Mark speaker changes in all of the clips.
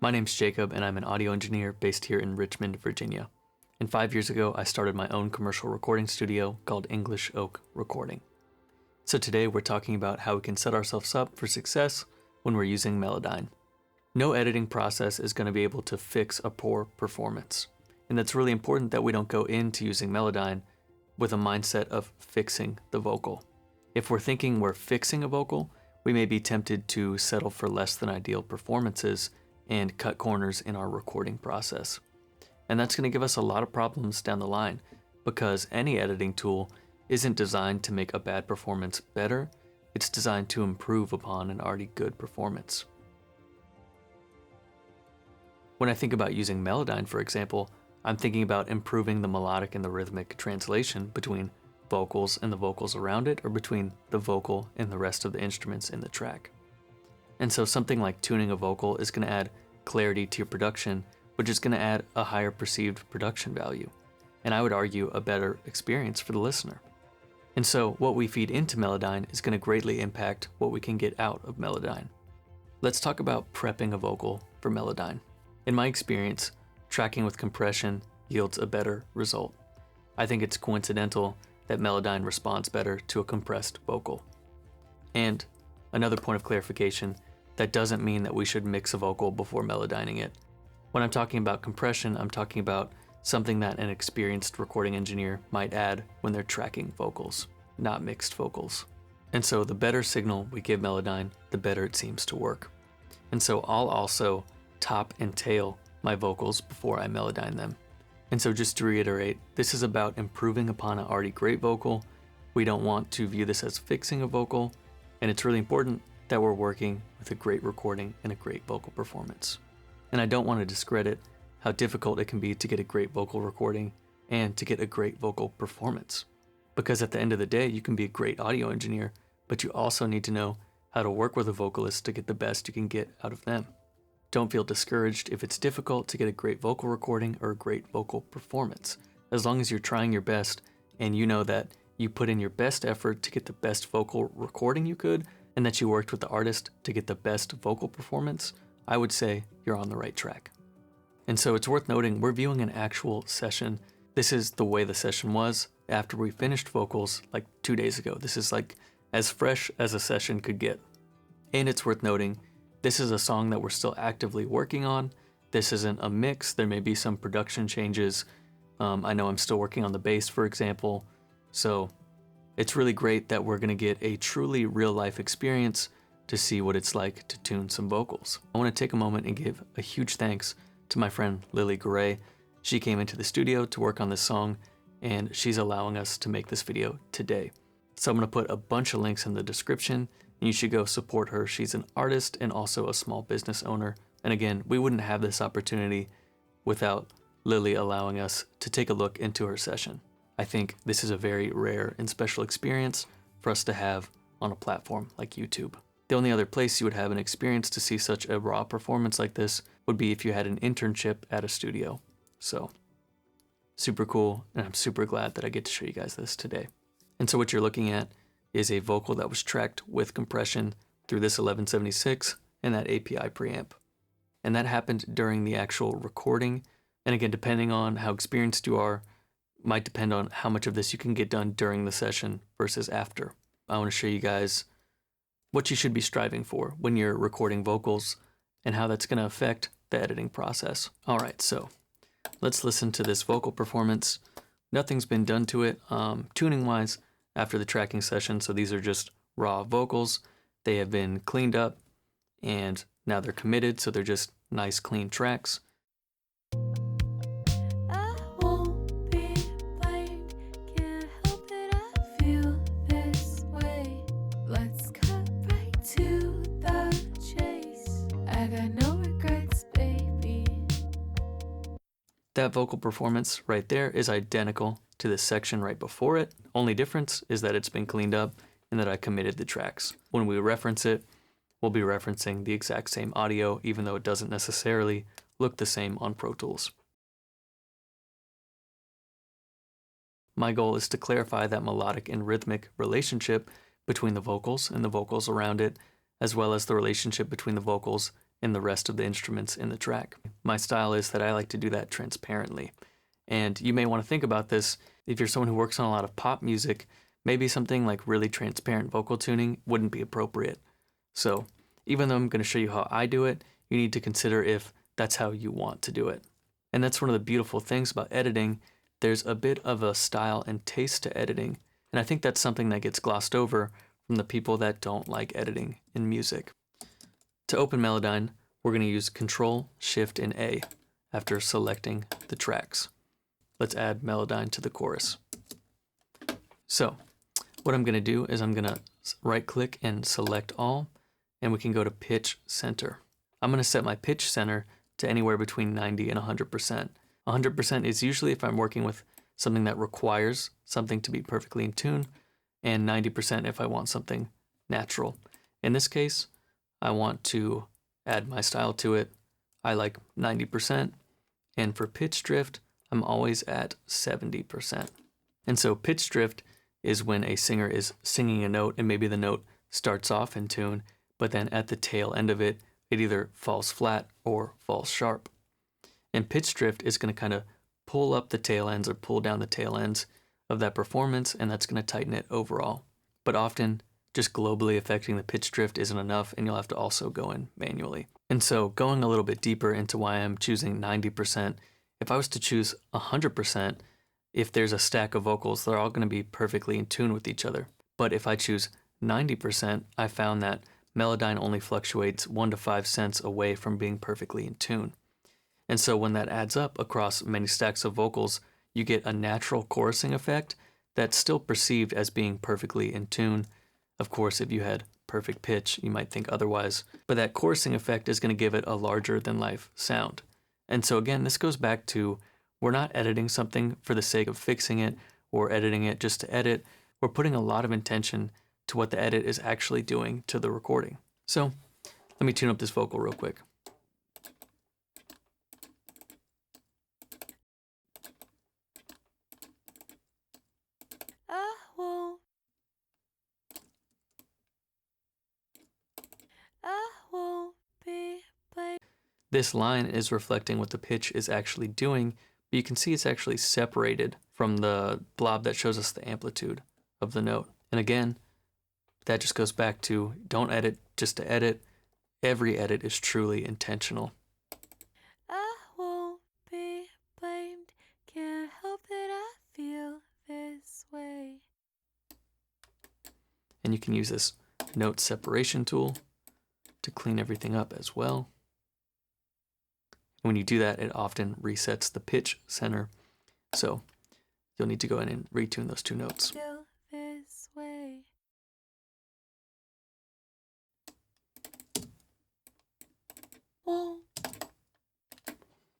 Speaker 1: My name's Jacob, and I'm an audio engineer based here in Richmond, Virginia. And 5 years ago, I started my own commercial recording studio called English Oak Recording. So today we're talking about how we can set ourselves up for success when we're using Melodyne. No editing process is going to be able to fix a poor performance. And that's really important that we don't go into using Melodyne with a mindset of fixing the vocal. If we're thinking we're fixing a vocal, we may be tempted to settle for less than ideal performances and cut corners in our recording process. And that's going to give us a lot of problems down the line because any editing tool isn't designed to make a bad performance better, it's designed to improve upon an already good performance. When I think about using Melodyne, for example, I'm thinking about improving the melodic and the rhythmic translation between vocals and the vocals around it, or between the vocal and the rest of the instruments in the track. And so something like tuning a vocal is going to add clarity to your production, which is going to add a higher perceived production value, and I would argue a better experience for the listener. And so what we feed into Melodyne is going to greatly impact what we can get out of Melodyne. Let's talk about prepping a vocal for Melodyne. In my experience, tracking with compression yields a better result. I think it's coincidental that Melodyne responds better to a compressed vocal. And another point of clarification, that doesn't mean that we should mix a vocal before Melodyning it. When I'm talking about compression, I'm talking about something that an experienced recording engineer might add when they're tracking vocals, not mixed vocals. And so the better signal we give Melodyne, the better it seems to work. And so I'll also top and tail my vocals before I Melodyne them. And so just to reiterate, this is about improving upon an already great vocal. We don't want to view this as fixing a vocal, and it's really important that we're working with a great recording and a great vocal performance. And I don't want to discredit how difficult it can be to get a great vocal recording and to get a great vocal performance. Because at the end of the day, you can be a great audio engineer, but you also need to know how to work with a vocalist to get the best you can get out of them. Don't feel discouraged if it's difficult to get a great vocal recording or a great vocal performance. As long as you're trying your best and you know that you put in your best effort to get the best vocal recording you could, and that you worked with the artist to get the best vocal performance, I would say you're on the right track. And so it's worth noting we're viewing an actual session. This is the way the session was after we finished vocals like 2 days ago. This is like as fresh as a session could get. And it's worth noting this is a song that we're still actively working on. This isn't a mix. There may be some production changes. I know I'm still working on the bass, for example. So it's really great that we're going to get a truly real-life experience to see what it's like to tune some vocals. I want to take a moment and give a huge thanks to my friend Lily Garay. She came into the studio to work on this song, and she's allowing us to make this video today. So I'm going to put a bunch of links in the description, and you should go support her. She's an artist and also a small business owner. And again, we wouldn't have this opportunity without Lily allowing us to take a look into her session. I think this is a very rare and special experience for us to have on a platform like YouTube. The only other place you would have an experience to see such a raw performance like this would be if you had an internship at a studio. So, super cool, and I'm super glad that I get to show you guys this today. And so what you're looking at is a vocal that was tracked with compression through this 1176 and that API preamp. And that happened during the actual recording. And again, depending on how experienced you are, might depend on how much of this you can get done during the session versus after. I want to show you guys what you should be striving for when you're recording vocals and how that's going to affect the editing process. All right, so let's listen to this vocal performance. Nothing's been done to it tuning-wise after the tracking session, so these are just raw vocals. They have been cleaned up, and now they're committed, so they're just nice, clean tracks. That vocal performance right there is identical to the section right before it. Only difference is that it's been cleaned up and that I committed the tracks. When we reference it, we'll be referencing the exact same audio, even though it doesn't necessarily look the same on Pro Tools. My goal is to clarify that melodic and rhythmic relationship between the vocals and the vocals around it, as well as the relationship between the vocals in the rest of the instruments in the track. My style is that I like to do that transparently. And you may want to think about this if you're someone who works on a lot of pop music, maybe something like really transparent vocal tuning wouldn't be appropriate. So even though I'm going to show you how I do it, you need to consider if that's how you want to do it. And that's one of the beautiful things about editing. There's a bit of a style and taste to editing. And I think that's something that gets glossed over from the people that don't like editing in music. To open Melodyne, we're going to use Control, Shift, and A after selecting the tracks. Let's add Melodyne to the chorus. So what I'm going to do is I'm going to right-click and select all, and we can go to Pitch Center. I'm going to set my pitch center to anywhere between 90 and 100%. 100% is usually if I'm working with something that requires something to be perfectly in tune, and 90% if I want something natural. In this case, I want to add my style to it. I like 90%, and for pitch drift, I'm always at 70%. And so pitch drift is when a singer is singing a note and maybe the note starts off in tune, but then at the tail end of it, it either falls flat or falls sharp. And pitch drift is going to kind of pull up the tail ends or pull down the tail ends of that performance, and that's going to tighten it overall. But often, just globally affecting the pitch drift isn't enough, and you'll have to also go in manually. And so going a little bit deeper into why I'm choosing 90%, if I was to choose 100%, if there's a stack of vocals, they're all going to be perfectly in tune with each other. But if I choose 90%, I found that Melodyne only fluctuates 1 to 5 cents away from being perfectly in tune. And so when that adds up across many stacks of vocals, you get a natural chorusing effect that's still perceived as being perfectly in tune. Of course, if you had perfect pitch, you might think otherwise, but that chorusing effect is going to give it a larger than life sound. And so again, this goes back to we're not editing something for the sake of fixing it or editing it just to edit. We're putting a lot of intention to what the edit is actually doing to the recording. So let me tune up this vocal real quick. This line is reflecting what the pitch is actually doing, but you can see it's actually separated from the blob that shows us the amplitude of the note. And again, that just goes back to don't edit just to edit. Every edit is truly intentional. I won't be blamed, can't help that I feel this way. And you can use this note separation tool to clean everything up as well. When you do that, it often resets the pitch center. So you'll need to go in and retune those two notes. This way.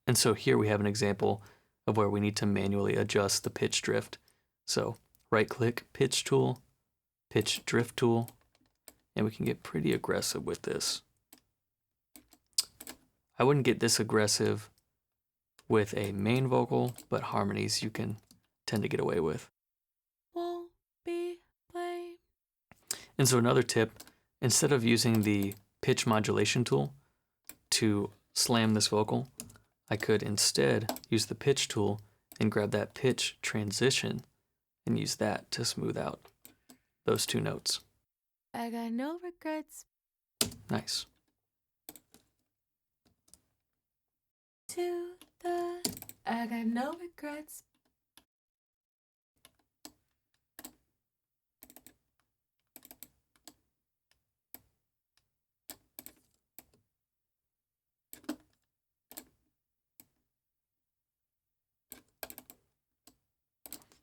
Speaker 1: And so here we have an example of where we need to manually adjust the pitch drift. So right-click Pitch Tool, Pitch Drift Tool, and we can get pretty aggressive with this. I wouldn't get this aggressive with a main vocal, but harmonies you can tend to get away with. Won't be blamed. And so another tip, instead of using the pitch modulation tool to slam this vocal, I could instead use the pitch tool and grab that pitch transition and use that to smooth out those two notes. I got no regrets. Nice. I got no regrets.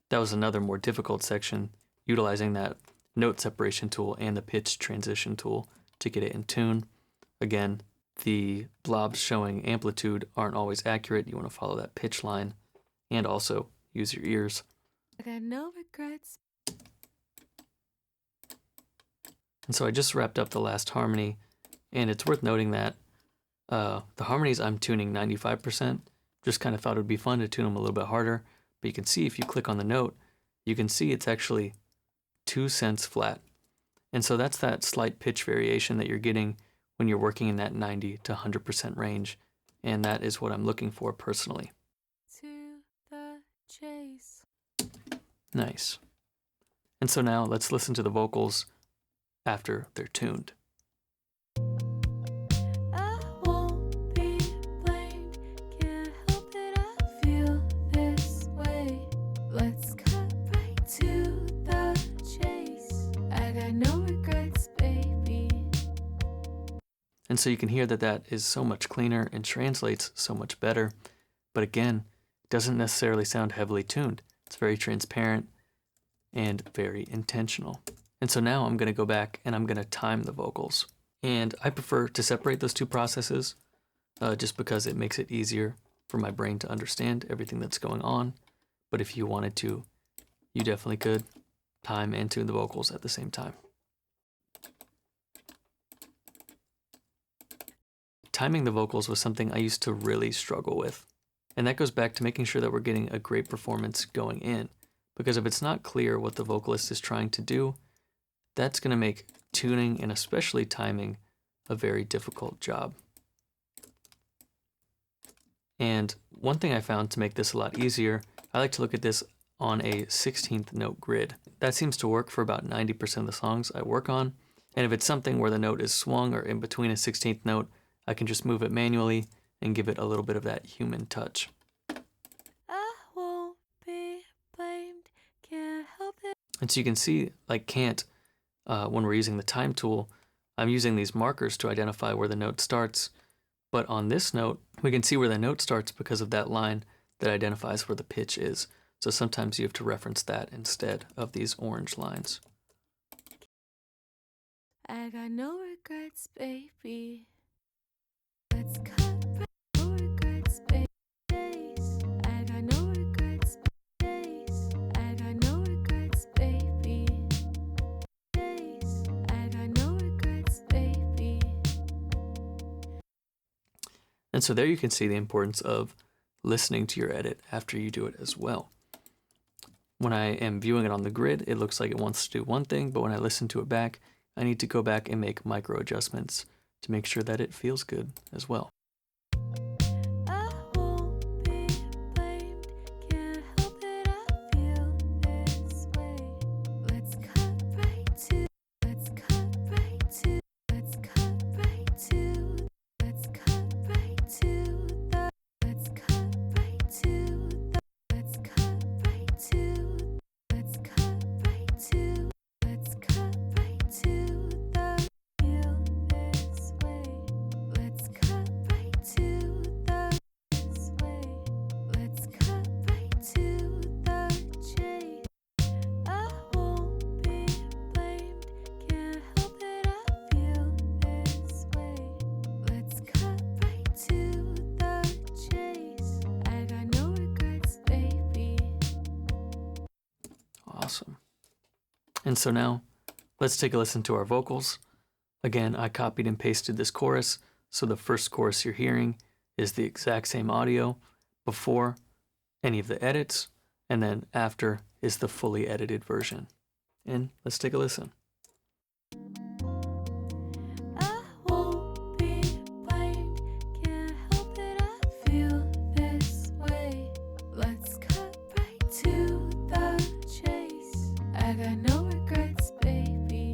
Speaker 1: That was another more difficult section, utilizing that note separation tool and the pitch transition tool to get it in tune. Again, the blobs showing amplitude aren't always accurate. You want to follow that pitch line and also use your ears. I got no regrets. And so I just wrapped up the last harmony, and it's worth noting that the harmonies I'm tuning 95%. Just kind of thought it would be fun to tune them a little bit harder, but you can see if you click on the note, you can see it's actually 2 cents flat. And so that's that slight pitch variation that you're getting when you're working in that 90 to 100% range, and that is what I'm looking for personally.
Speaker 2: To the chase.
Speaker 1: Nice. And so now let's listen to the vocals after they're tuned.
Speaker 2: I won't be blamed, can't help it, I feel this way. Let's cut right to the chase. I got no regrets, baby.
Speaker 1: And so you can hear that that is so much cleaner and translates so much better. But again, it doesn't necessarily sound heavily tuned. It's very transparent and very intentional. And so now I'm going to go back and I'm going to time the vocals. And I prefer to separate those two processes just because it makes it easier for my brain to understand everything that's going on. But if you wanted to, you definitely could time and tune the vocals at the same time. Timing the vocals was something I used to really struggle with. And that goes back to making sure that we're getting a great performance going in. Because if it's not clear what the vocalist is trying to do, that's going to make tuning and especially timing a very difficult job. And one thing I found to make this a lot easier, I like to look at this on a 16th note grid. That seems to work for about 90% of the songs I work on. And if it's something where the note is swung or in between a 16th note, I can just move it manually and give it a little bit of that human touch.
Speaker 2: I won't be blamed, can't help it.
Speaker 1: And so you can see, like can't, when we're using the time tool, I'm using these markers to identify where the note starts. But on this note, we can see where the note starts because of that line that identifies where the pitch is. So sometimes you have to reference that instead of these orange lines.
Speaker 2: I got no regrets, baby. Let's cut right, no regrets, baby. I got no regrets, baby. I got no regrets, baby. I got no regrets, baby.
Speaker 1: And so there you can see the importance of listening to your edit after you do it as well. When I am viewing it on the grid, it looks like it wants to do one thing, but when I listen to it back, I need to go back and make micro adjustments to make sure that it feels good as well.
Speaker 2: I won't be blamed, can't help it, I feel this way. Let's cut right to, let's cut right to, let's cut right to, let's cut right to the, let's cut right to the, let's cut right to, let's cut right to, let's cut right to the, feel this way. Let's cut right to the, this way. Let's cut right to the chase. I won't be blamed, can't help it, I feel this way. Let's cut right to the chase. I got no regrets, baby.
Speaker 1: Awesome. And so now, let's take a listen to our vocals. Again, I copied and pasted this chorus, so the first chorus you're hearing is the exact same audio before any of the edits, and then after is the fully edited version. And let's take a listen.
Speaker 2: I won't be blamed, can't help it, I feel this way. Let's cut right to the chase. I got no regrets, baby.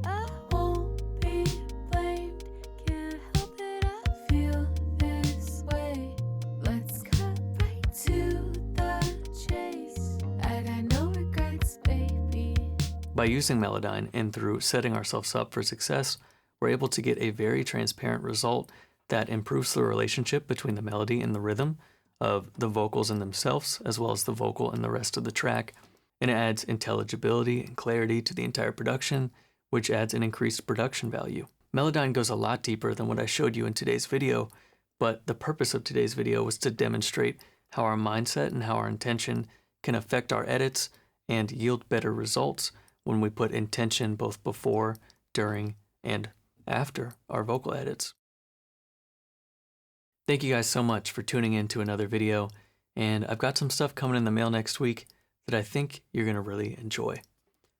Speaker 2: I won't be blamed, can't help it, I feel this way. Let's cut right to the chase. I got no regrets, baby.
Speaker 1: By using Melodyne and through setting ourselves up for success, we're able to get a very transparent result that improves the relationship between the melody and the rhythm of the vocals in themselves, as well as the vocal and the rest of the track. And it adds intelligibility and clarity to the entire production, which adds an increased production value. Melodyne goes a lot deeper than what I showed you in today's video, but the purpose of today's video was to demonstrate how our mindset and how our intention can affect our edits and yield better results when we put intention both before, during, and after our vocal edits. Thank you guys so much for tuning in to another video, and I've got some stuff coming in the mail next week that I think you're going to really enjoy.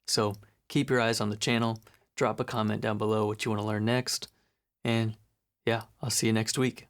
Speaker 1: So keep your eyes on the channel, drop a comment down below what you want to learn next. And yeah, I'll see you next week.